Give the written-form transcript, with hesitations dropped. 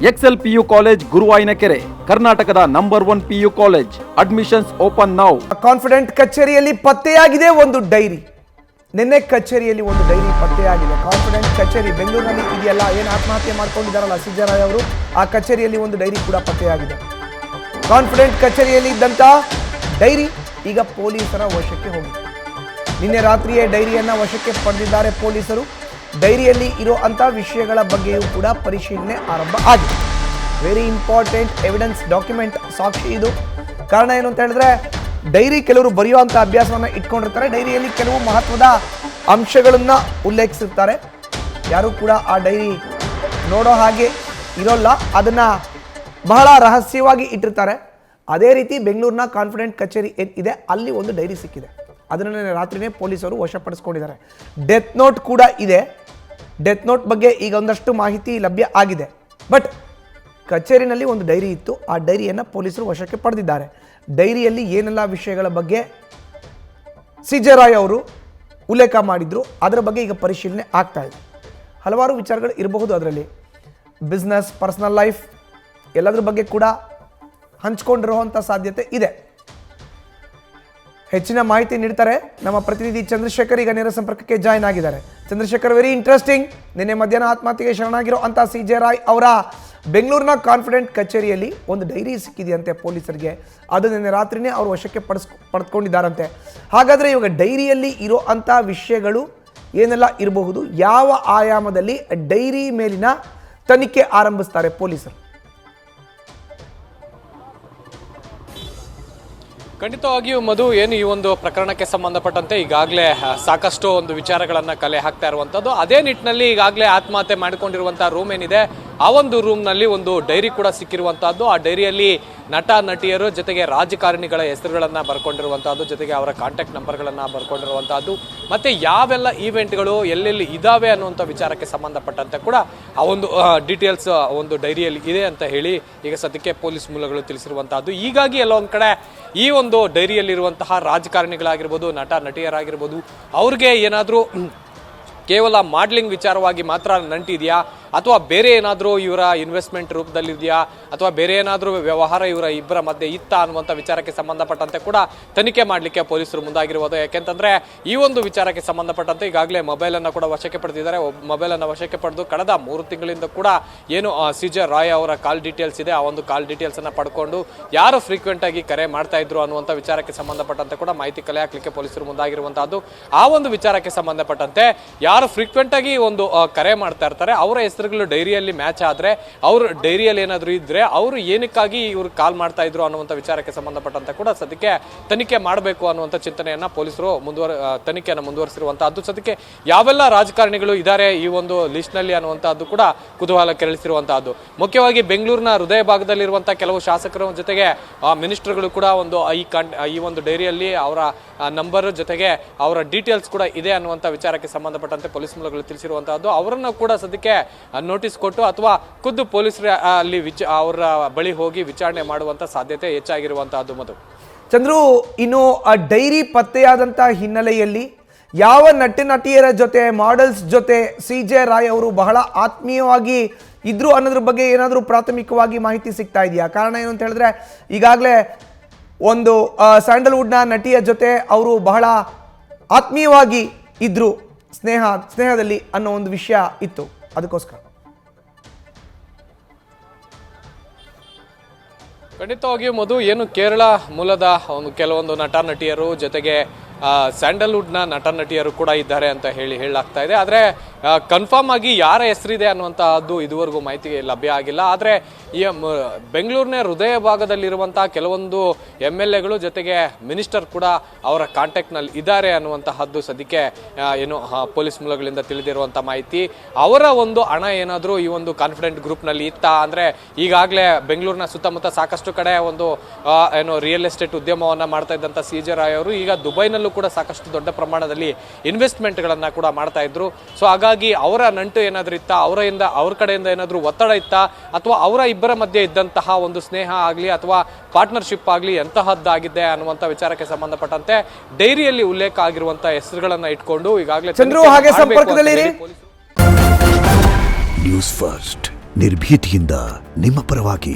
Excel PU college ಗುರುವಾಯಿನಕೆರೆ, ಕರ್ನಾಟಕದ number 1 PU college. Admissions open now. Confident ಕಚೇರಿಯಲ್ಲಿ ಪತ್ತೆಯಾಗಿದೆ ಒಂದು ಡೈರಿ. ನಿನ್ನೆ ಕಚೇರಿಯಲ್ಲಿ ಒಂದು ಡೈರಿ ಪತ್ತೆಯಾಗಿದೆ. ಕಾನ್ಫಿಡೆಂಟ್ ಕಚೇರಿ ಬೆಂಗಳೂರಿನಲ್ಲಿ ಇದೆಯಲ್ಲ, ಏನು ಆತ್ಮಹತ್ಯೆ ಮಾಡ್ಕೊಂಡಿದ್ದಾರಲ್ಲ ಸಿದ್ದರಾಮಯ್ಯ ಅವರು, ಆ ಕಚೇರಿಯಲ್ಲಿ ಒಂದು ಡೈರಿ ಕೂಡ ಪತ್ತೆಯಾಗಿದೆ. ಕಾನ್ಫಿಡೆಂಟ್ ಕಚೇರಿಯಲ್ಲಿ ಇದ್ದಂಥ ಡೈರಿ ಈಗ ಪೊಲೀಸರ ವಶಕ್ಕೆ ಹೋಗಿದೆ. ನಿನ್ನೆ ರಾತ್ರಿಯೇ ಡೈರಿಯನ್ನು ವಶಕ್ಕೆ ಪಡೆದಿದ್ದಾರೆ ಪೊಲೀಸರು. ಡೈರಿಯಲ್ಲಿ ಇರೋ ಅಂಥ ವಿಷಯಗಳ ಬಗ್ಗೆಯೂ ಕೂಡ ಪರಿಶೀಲನೆ ಆರಂಭ ಆಗಿದೆ. ವೆರಿ ಇಂಪಾರ್ಟೆಂಟ್ ಎವಿಡೆನ್ಸ್ ಡಾಕ್ಯುಮೆಂಟ್, ಸಾಕ್ಷಿ ಇದು. ಕಾರಣ ಏನು ಅಂತ ಹೇಳಿದ್ರೆ, ಡೈರಿ ಕೆಲವರು ಬರೆಯುವಂಥ ಅಭ್ಯಾಸವನ್ನು ಇಟ್ಕೊಂಡಿರ್ತಾರೆ. ಡೈರಿಯಲ್ಲಿ ಕೆಲವು ಮಹತ್ವದ ಅಂಶಗಳನ್ನು ಉಲ್ಲೇಖಿಸಿರ್ತಾರೆ. ಯಾರೂ ಕೂಡ ಆ ಡೈರಿ ನೋಡೋ ಹಾಗೆ ಇರೋಲ್ಲ, ಅದನ್ನು ಬಹಳ ರಹಸ್ಯವಾಗಿ ಇಟ್ಟಿರ್ತಾರೆ. ಅದೇ ರೀತಿ ಬೆಂಗಳೂರಿನ ಕಾನ್ಫಿಡೆಂಟ್ ಕಚೇರಿ ಏನಿದೆ ಅಲ್ಲಿ ಒಂದು ಡೈರಿ ಸಿಕ್ಕಿದೆ. ಅದನ್ನು ರಾತ್ರಿನೇ ಪೊಲೀಸರು ವಶಪಡಿಸ್ಕೊಂಡಿದ್ದಾರೆ. ಡೆತ್ ನೋಟ್ ಕೂಡ ಇದೆ. ಡೆತ್ ನೋಟ್ ಬಗ್ಗೆ ಈಗ ಒಂದಷ್ಟು ಮಾಹಿತಿ ಲಭ್ಯ ಆಗಿದೆ. ಬಟ್ ಕಚೇರಿನಲ್ಲಿ ಒಂದು ಡೈರಿ ಇತ್ತು, ಆ ಡೈರಿಯನ್ನು ಪೊಲೀಸರು ವಶಕ್ಕೆ ಪಡೆದಿದ್ದಾರೆ. ಡೈರಿಯಲ್ಲಿ ಏನೆಲ್ಲ ವಿಷಯಗಳ ಬಗ್ಗೆ ಸಿದ್ದರಾಮಯ್ಯ ಅವರು ಉಲ್ಲೇಖ ಮಾಡಿದ್ರು, ಅದರ ಬಗ್ಗೆ ಈಗ ಪರಿಶೀಲನೆ ಆಗ್ತಾ ಇದೆ. ಹಲವಾರು ವಿಚಾರಗಳು ಇರಬಹುದು ಅದರಲ್ಲಿ. ಬಿಸ್ನೆಸ್, ಪರ್ಸನಲ್ ಲೈಫ್ ಎಲ್ಲದರ ಬಗ್ಗೆ ಕೂಡ ಹಂಚ್ಕೊಂಡಿರುವಂಥ ಸಾಧ್ಯತೆ ಇದೆ. ಹೆಚ್ಚಿನ ಮಾಹಿತಿ ನೀಡ್ತಾರೆ ನಮ್ಮ ಪ್ರತಿನಿಧಿ ಚಂದ್ರಶೇಖರ್. ಈಗ ನೇರ ಸಂಪರ್ಕಕ್ಕೆ ಜಾಯ್ನ್ ಆಗಿದ್ದಾರೆ. Chandrashekar, very interesting. ನಿನ್ನೆ ಮಧ್ಯಾಹ್ನ ಆತ್ಮಹತ್ಯೆಗೆ ಶರಣಾಗಿರೋ ಅಂತ ಸಿದ್ದರಾಮಯ್ಯ ಅವರ ಬೆಂಗಳೂರಿನ ಕಾನ್ಫಿಡೆಂಟ್ ಕಚೇರಿಯಲ್ಲಿ ಒಂದು ಡೈರಿ ಸಿಕ್ಕಿದೆಯಂತೆ ಪೊಲೀಸರಿಗೆ. ಅದು ನಿನ್ನೆ ರಾತ್ರಿನೇ ಅವರು ವಶಕ್ಕೆ ಪಡೆದುಕೊಂಡಿದ್ದಾರಂತೆ. ಹಾಗಾದರೆ ಇವಾಗ ಡೈರಿಯಲ್ಲಿ ಇರೋ ಅಂಥ ವಿಷಯಗಳು ಏನೆಲ್ಲ ಇರಬಹುದು, ಯಾವ ಆಯಾಮದಲ್ಲಿ ಡೈರಿ ಮೇಲಿನ ತನಿಖೆ ಆರಂಭಿಸ್ತಾರೆ ಪೊಲೀಸರು? ಖಂಡಿತವಾಗಿಯೂ ಮಧು, ಏನು ಈ ಒಂದು ಪ್ರಕರಣಕ್ಕೆ ಸಂಬಂಧಪಟ್ಟಂತೆ ಈಗಾಗಲೇ ಸಾಕಷ್ಟು ಒಂದು ವಿಚಾರಗಳನ್ನು ಕಲೆ ಹಾಕ್ತಾ ಇರುವಂಥದ್ದು. ಅದೇ ನಿಟ್ಟಿನಲ್ಲಿ ಈಗಾಗಲೇ ಆತ್ಮಹತ್ಯೆ ಮಾಡಿಕೊಂಡಿರುವಂಥ ರೂಮ್ ಏನಿದೆ, ಆ ಒಂದು ರೂಮ್ನಲ್ಲಿ ಒಂದು ಡೈರಿ ಕೂಡ ಸಿಕ್ಕಿರುವಂತಹದ್ದು. ಆ ಡೈರಿಯಲ್ಲಿ ನಟ ನಟಿಯರು ಜೊತೆಗೆ ರಾಜಕಾರಣಿಗಳ ಹೆಸರುಗಳನ್ನು ಬರ್ಕೊಂಡಿರುವಂತಹದ್ದು, ಜೊತೆಗೆ ಅವರ ಕಾಂಟ್ಯಾಕ್ಟ್ ನಂಬರ್ಗಳನ್ನು ಬರ್ಕೊಂಡಿರುವಂತಹದ್ದು, ಮತ್ತೆ ಯಾವೆಲ್ಲ ಈವೆಂಟ್ಗಳು ಎಲ್ಲೆಲ್ಲಿ ಇದಾವೆ ಅನ್ನುವಂಥ ವಿಚಾರಕ್ಕೆ ಸಂಬಂಧಪಟ್ಟಂತೆ ಕೂಡ ಆ ಒಂದು ಡೀಟೇಲ್ಸ್ ಒಂದು ಡೈರಿಯಲ್ಲಿ ಇದೆ ಅಂತ ಹೇಳಿ ಈಗ ಸದ್ಯಕ್ಕೆ ಪೊಲೀಸ್ ಮೂಲಗಳು ತಿಳಿಸಿರುವಂತಹದ್ದು. ಹೀಗಾಗಿ ಎಲ್ಲ ಒಂದು ಕಡೆ ಈ ಒಂದು ಡೈರಿಯಲ್ಲಿರುವಂತಹ ರಾಜಕಾರಣಿಗಳಾಗಿರ್ಬೋದು, ನಟ ನಟಿಯರಾಗಿರ್ಬೋದು, ಅವ್ರಿಗೆ ಏನಾದರೂ ಕೇವಲ ಮಾಡ್ಲಿಂಗ್ ವಿಚಾರವಾಗಿ ಮಾತ್ರ ನಂಟಿದೆಯಾ, ಅಥವಾ ಬೇರೆ ಏನಾದರೂ ಇವರ ಇನ್ವೆಸ್ಟ್ಮೆಂಟ್ ರೂಪದಲ್ಲಿದೆಯಾ, ಅಥವಾ ಬೇರೆ ಏನಾದರೂ ವ್ಯವಹಾರ ಇವರ ಇಬ್ಬರ ಮಧ್ಯೆ ಇತ್ತ ಅನ್ನುವಂಥ ವಿಚಾರಕ್ಕೆ ಸಂಬಂಧಪಟ್ಟಂತೆ ಕೂಡ ತನಿಖೆ ಮಾಡಲಿಕ್ಕೆ ಪೊಲೀಸರು ಮುಂದಾಗಿರುವುದು. ಯಾಕೆಂತಂದ್ರೆ ಈ ಒಂದು ವಿಚಾರಕ್ಕೆ ಸಂಬಂಧಪಟ್ಟಂತೆ ಈಗಾಗಲೇ ಮೊಬೈಲನ್ನು ಕೂಡ ವಶಕ್ಕೆ ಪಡೆದಿದ್ದಾರೆ. ಮೊಬೈಲನ್ನು ವಶಕ್ಕೆ ಪಡೆದು ಕಳೆದ 3 ತಿಂಗಳಿಂದ ಕೂಡ ಏನು ಸಿದ್ದರಾಮಯ್ಯ ಅವರ ಕಾಲ್ ಡೀಟೇಲ್ಸ್ ಇದೆ, ಆ ಒಂದು ಕಾಲ್ ಡೀಟೇಲ್ಸನ್ನು ಪಡ್ಕೊಂಡು ಯಾರು ಫ್ರೀಕ್ವೆಂಟ್ ಆಗಿ ಕರೆ ಮಾಡ್ತಾ ಇದ್ರು ಅನ್ನುವಂಥ ವಿಚಾರಕ್ಕೆ ಸಂಬಂಧಪಟ್ಟಂತೆ ಕೂಡ ಮಾಹಿತಿ ಕಲೆ ಹಾಕಲಿಕ್ಕೆ ಪೊಲೀಸರು ಮುಂದಾಗಿರುವಂತಹದ್ದು. ಆ ಒಂದು ವಿಚಾರಕ್ಕೆ ಸಂಬಂಧಪಟ್ಟಂತೆ ಯಾರು ಫ್ರೀಕ್ವೆಂಟ್ ಆಗಿ ಒಂದು ಕರೆ ಮಾಡ್ತಾ ಇರ್ತಾರೆ, ಅವರ ಹೆಸರುಗಳು ಡೈರಿಯಲ್ಲಿ ಮ್ಯಾಚ್ ಆದ್ರೆ, ಅವರು ಡೈರಿಯಲ್ಲಿ ಏನಾದರೂ ಇದ್ರೆ ಅವರು ಏನಕ್ಕಾಗಿ ಇವರು ಕಾಲ್ ಮಾಡ್ತಾ ಇದ್ರು ಅನ್ನುವಂಥ ವಿಚಾರಕ್ಕೆ ಸಂಬಂಧಪಟ್ಟಂತೆ ಕೂಡ ಸದ್ಯಕ್ಕೆ ತನಿಖೆ ಮಾಡಬೇಕು ಅನ್ನುವಂಥ ಚಿಂತನೆಯನ್ನ ಪೊಲೀಸರು ತನಿಖೆಯನ್ನು ಮುಂದುವರಿಸಿರುವಂತಹದ್ದು. ಸದ್ಯಕ್ಕೆ ಯಾವೆಲ್ಲ ರಾಜಕಾರಣಿಗಳು ಇದ್ದಾರೆ ಈ ಒಂದು ಲಿಸ್ಟ್ ನಲ್ಲಿ ಅನ್ನುವಂತಹದ್ದು ಕೂಡ ಕುತೂಹಲ ಕೆರಳಿಸಿರುವಂತಹದ್ದು. ಮುಖ್ಯವಾಗಿ ಬೆಂಗಳೂರಿನ ಹೃದಯ ಭಾಗದಲ್ಲಿರುವಂತಹ ಕೆಲವು ಶಾಸಕರ ಜೊತೆಗೆ ಮಿನಿಸ್ಟರ್ಗಳು ಕೂಡ ಒಂದು ಈ ಒಂದು ಡೈರಿಯಲ್ಲಿ ಅವರ ನಂಬರ್ ಜೊತೆಗೆ ಅವರ ಡೀಟೇಲ್ಸ್ ಕೂಡ ಇದೆ ಅನ್ನುವಂಥ ವಿಚಾರಕ್ಕೆ ಸಂಬಂಧಪಟ್ಟಂತೆ ಪೊಲೀಸ್ ಮೂಲಗಳು ತಿಳಿಸಿರುವಂತಹದ್ದು. ಅವರನ್ನು ಕೂಡ ಸದ್ಯಕ್ಕೆ ನೋಟಿಸ್ ಕೊಟ್ಟು ಅಥವಾ ಖುದ್ದು ಪೊಲೀಸರ ಅಲ್ಲಿ ಅವರ ಬಳಿ ಹೋಗಿ ವಿಚಾರಣೆ ಮಾಡುವಂತ ಸಾಧ್ಯತೆ ಹೆಚ್ಚಾಗಿರುವಂತಹದ್ದು. ಮಧು, ಚಂದ್ರು, ಇನ್ನು ಆ ಡೈರಿ ಪತ್ತೆಯಾದಂಥ ಹಿನ್ನೆಲೆಯಲ್ಲಿ ಯಾವ ನಟಿಯರ ಜೊತೆ, ಮಾಡೆಲ್ಸ್ ಜೊತೆ ಸಿದ್ದರಾಮಯ್ಯ ಅವರು ಬಹಳ ಆತ್ಮೀಯವಾಗಿ ಇದ್ರು ಅನ್ನೋದ್ರ ಬಗ್ಗೆ ಏನಾದರೂ ಪ್ರಾಥಮಿಕವಾಗಿ ಮಾಹಿತಿ ಸಿಗ್ತಾ ಇದೆಯಾ? ಕಾರಣ ಏನು ಅಂತ ಹೇಳಿದ್ರೆ, ಈಗಾಗಲೇ ಒಂದು ಸ್ಯಾಂಡಲ್ವುಡ್ನ ನಟಿಯ ಜೊತೆ ಅವರು ಬಹಳ ಆತ್ಮೀಯವಾಗಿ ಇದ್ರು, ಸ್ನೇಹದಲ್ಲಿ ಅನ್ನೋ ಒಂದು ವಿಷಯ ಇತ್ತು. ಅದಕ್ಕೋಸ್ಕರ ಖಂಡಿತವಾಗಿಯೂ ಮಧು, ಏನು ಕೇರಳ ಮೂಲದ ಒಂದು ಕೆಲವೊಂದು ನಟ ನಟಿಯರು ಜೊತೆಗೆ ಸ್ಯಾಂಡಲ್ವುಡ್ನ ನಟ ನಟಿಯರು ಕೂಡ ಇದ್ದಾರೆ ಅಂತ ಹೇಳಲಾಗ್ತಾ ಇದೆ. ಆದರೆ ಕನ್ಫರ್ಮ್ ಆಗಿ ಯಾರ ಹೆಸರಿದೆ ಅನ್ನುವಂತಹದ್ದು ಇದುವರೆಗೂ ಮಾಹಿತಿ ಲಭ್ಯ ಆಗಿಲ್ಲ. ಆದರೆ ಈ ಬೆಂಗಳೂರಿನ ಹೃದಯ ಭಾಗದಲ್ಲಿರುವಂತಹ ಕೆಲವೊಂದು MLAಗಳು ಜೊತೆಗೆ ಮಿನಿಸ್ಟರ್ ಕೂಡ ಅವರ ಕಾಂಟ್ಯಾಕ್ಟ್ನಲ್ಲಿ ಇದ್ದಾರೆ ಅನ್ನುವಂತಹದ್ದು ಸದ್ಯಕ್ಕೆ ಏನು ಪೊಲೀಸ್ ಮೂಲಗಳಿಂದ ತಿಳಿದಿರುವಂಥ ಮಾಹಿತಿ. ಅವರ ಒಂದು ಹಣ ಏನಾದರೂ ಈ ಒಂದು ಕಾನ್ಫಿಡೆಂಟ್ ಗ್ರೂಪ್ನಲ್ಲಿ ಇತ್ತ ಅಂದರೆ, ಈಗಾಗಲೇ ಬೆಂಗಳೂರಿನ ಸುತ್ತಮುತ್ತ ಸಾಕಷ್ಟು ಕಡೆ ಒಂದು ಏನು ರಿಯಲ್ ಎಸ್ಟೇಟ್ ಉದ್ಯಮವನ್ನು ಮಾಡ್ತಾ ಇದ್ದಂಥ ಸಿದ್ದರಾಮಯ್ಯ ಅವರು ಈಗ ದುಬೈನಲ್ಲೂ ಕೂಡ ಸಾಕಷ್ಟು ದೊಡ್ಡ ಪ್ರಮಾಣದಲ್ಲಿ ಇನ್ವೆಸ್ಟ್ಮೆಂಟ್ಗಳನ್ನ ಕೂಡ ಮಾಡ್ತಾ ಇದ್ರು. ಸೊ ಹಾಗಾಗಿ ಅವರ ನಂಟು ಏನಾದರೂ ಇತ್ತ, ಅವ್ರ ಕಡೆಯಿಂದ ಏನಾದರೂ ಒತ್ತಡ ಇತ್ತ, ಅಥವಾ ಅವರ ಇಬ್ಬರ ಮಧ್ಯೆ ಇದ್ದಂತಹ ಒಂದು ಸ್ನೇಹ ಆಗಲಿ ಅಥವಾ ಪಾರ್ಟ್ನರ್ಶಿಪ್ ಆಗಲಿ ಎಂತಹದ್ದಾಗಿದೆ ಅನ್ನುವಂಥ ವಿಚಾರಕ್ಕೆ ಸಂಬಂಧಪಟ್ಟಂತೆ ಡೈರಿಯಲ್ಲಿ ಉಲ್ಲೇಖ ಆಗಿರುವಂಥ ಹೆಸರುಗಳನ್ನ ಇಟ್ಕೊಂಡು ಈಗಾಗಲೇ ಚಂದ್ರು ಹಾಗೆ ಸಂಪರ್ಕದಲ್ಲಿ ನ್ಯೂಸ್ ಫಸ್ಟ್ ನಿರ್ಭೀತಿಯಿಂದ ನಿಮ್ಮ ಪರವಾಗಿ.